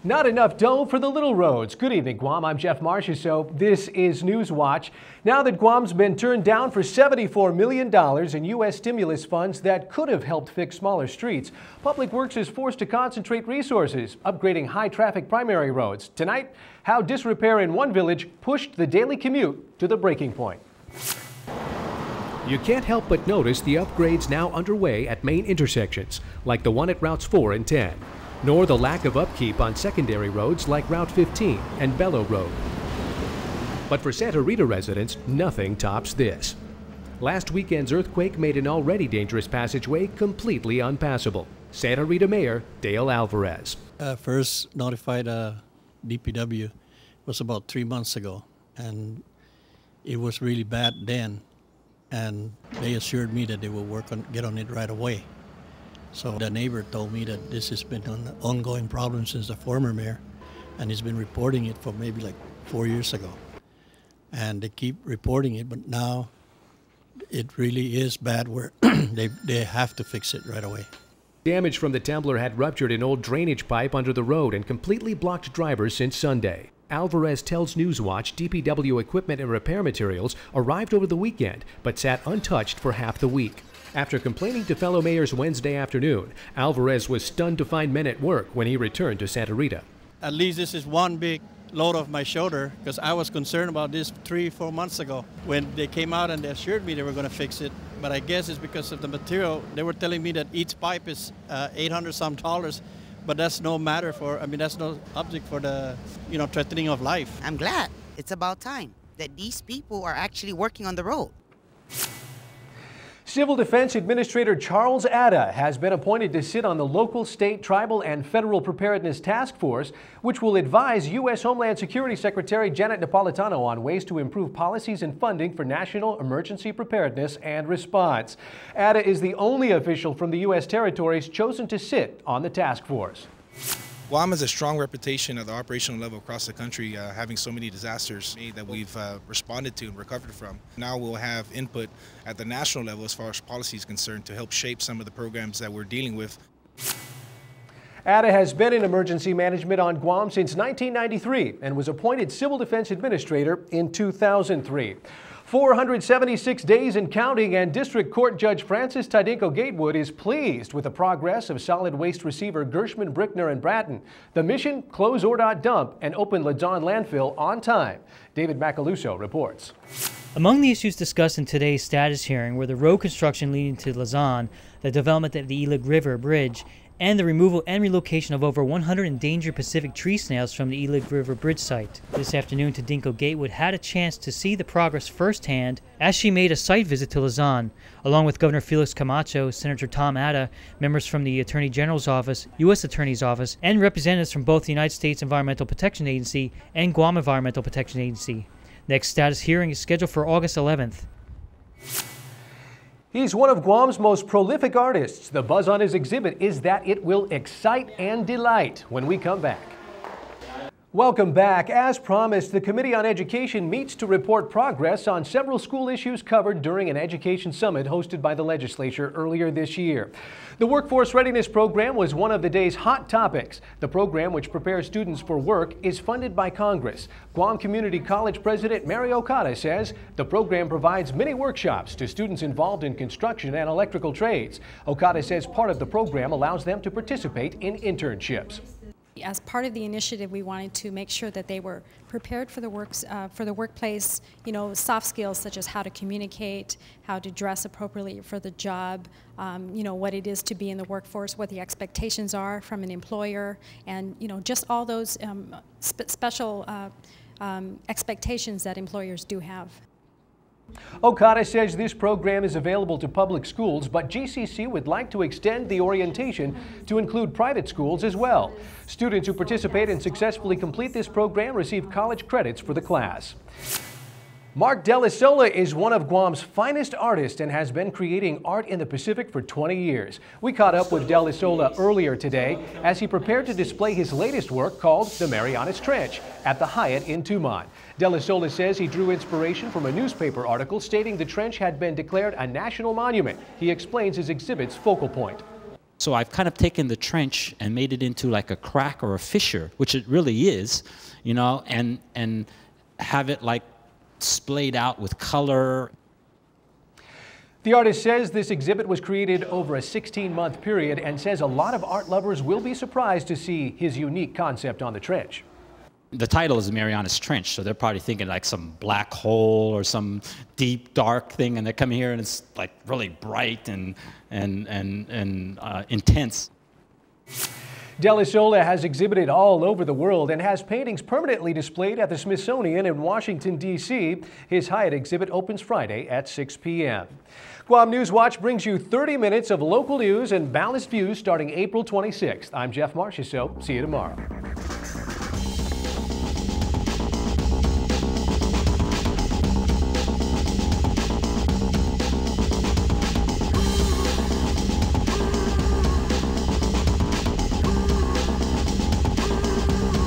Not enough dough for the little roads. Good evening, Guam. I'm Jeff Marchessault. This is Newswatch. Now that Guam's been turned down for $74 million in U.S. stimulus funds that could have helped fix smaller streets, Public Works is forced to concentrate resources, upgrading high-traffic primary roads. Tonight, how disrepair in one village pushed the daily commute to the breaking point. You can't help but notice the upgrades now underway at main intersections, like the one at Routes 4 and 10. Nor the lack of upkeep on secondary roads like Route 15 and Bellow Road. But for Santa Rita residents, nothing tops this. Last weekend's earthquake made an already dangerous passageway completely unpassable. Santa Rita Mayor Dale Alvarez. First notified DPW was about 3 months ago, and it was really bad then. And they assured me that they will get on it right away. So the neighbor told me that this has been an ongoing problem since the former mayor, and he's been reporting it for maybe like 4 years ago. And they keep reporting it, but now it really is bad where they have to fix it right away. Damage from the tumbler had ruptured an old drainage pipe under the road and completely blocked drivers since Sunday. Alvarez tells Newswatch DPW equipment and repair materials arrived over the weekend, but sat untouched for half the week. After complaining to fellow mayors Wednesday afternoon, Alvarez was stunned to find men at work when he returned to Santa Rita. At least this is one big load off my shoulder, because I was concerned about this 3-4 months ago when they came out and they assured me they were going to fix it. But I guess it's because of the material. They were telling me that each pipe is $800-some, but that's no matter that's no object for the, threatening of life. I'm glad. It's about time that these people are actually working on the road. Civil Defense Administrator Charles Atta has been appointed to sit on the local, state, tribal, and federal preparedness task force, which will advise U.S. Homeland Security Secretary Janet Napolitano on ways to improve policies and funding for national emergency preparedness and response. Atta is the only official from the U.S. territories chosen to sit on the task force. Guam has a strong reputation at the operational level across the country, having so many disasters that we've responded to and recovered from. Now we'll have input at the national level as far as policy is concerned to help shape some of the programs that we're dealing with. Atta has been in emergency management on Guam since 1993 and was appointed Civil Defense Administrator in 2003. 476 days and counting, and District Court Judge Francis Tadinko Gatewood is pleased with the progress of solid waste receiver Gershman, Brickner, and Bratton. The mission: close ODOT dump and open Ladzon landfill on time. David Macaluso reports. Among the issues discussed in today's status hearing were the road construction leading to Ladzon, the development of the Elig River Bridge, and the removal and relocation of over 100 endangered Pacific tree snails from the Elig River Bridge site. This afternoon, Tadinko Gatewood had a chance to see the progress firsthand as she made a site visit to Ladzon, along with Governor Felix Camacho, Senator Tom Atta, members from the Attorney General's Office, U.S. Attorney's Office, and representatives from both the United States Environmental Protection Agency and Guam Environmental Protection Agency. Next status hearing is scheduled for August 11th. He's one of Guam's most prolific artists. The buzz on his exhibit is that it will excite and delight when we come back. Welcome back. As promised, the Committee on Education meets to report progress on several school issues covered during an education summit hosted by the legislature earlier this year. The Workforce Readiness Program was one of the day's hot topics. The program, which prepares students for work, is funded by Congress. Guam Community College President Mary Okada says the program provides many workshops to students involved in construction and electrical trades. Okada says part of the program allows them to participate in internships. As part of the initiative, we wanted to make sure that they were prepared for the workplace, soft skills such as how to communicate, how to dress appropriately for the job, what it is to be in the workforce, what the expectations are from an employer, and just all those special expectations that employers do have. Okada says this program is available to public schools, but GCC would like to extend the orientation to include private schools as well. Students who participate and successfully complete this program receive college credits for the class. Mark Delisola is one of Guam's finest artists and has been creating art in the Pacific for 20 years. We caught up with Delisola earlier today as he prepared to display his latest work called The Marianas Trench at the Hyatt in Tumon. Delisola says he drew inspiration from a newspaper article stating the trench had been declared a national monument. He explains his exhibit's focal point. So I've kind of taken the trench and made it into like a crack or a fissure, which it really is, you know, and have it like splayed out with color. The artist says this exhibit was created over a 16-month period and says a lot of art lovers will be surprised to see his unique concept on the trench. The title is Marianas Trench, so they're probably thinking like some black hole or some deep, dark thing, and they come here and it's like really bright and intense. De Sola has exhibited all over the world and has paintings permanently displayed at the Smithsonian in Washington, D.C. His Hyatt exhibit opens Friday at 6 p.m. Guam News Watch brings you 30 minutes of local news and balanced views starting April 26th. I'm Jeff Marchessault. See you tomorrow.